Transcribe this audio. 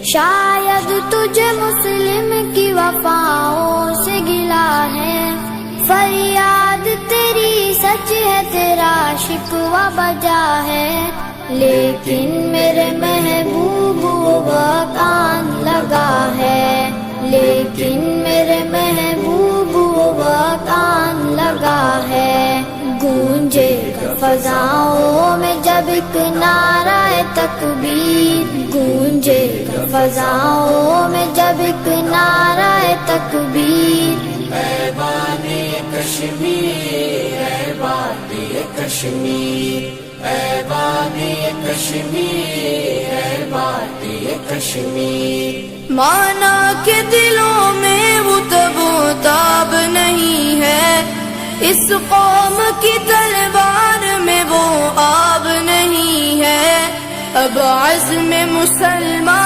شاید تجھے مسلم کی وفاؤں سے گلا ہے، فریاد تیری سچ ہے، تیرا شکوہ بجا ہے، لیکن میرے محبوب وقت آن لگا ہے، لیکن میرے محبوب وقت آن لگا ہے۔ گونجے گا فضاؤں میں جب ایک نعرہ تکبیر، گونجے گا فضاؤں میں جب ایک نعرہ تکبیر، اے بانی کشمیر، اے بانی کشمیر، اے بانی کشمیر، اے بانی کشمیر۔ مانا کہ دلوں میں وہ تب و تاب نہیں ہے، اس قوم کی تلوار میں وہ آب نہیں ہے، اب عزم مسلمان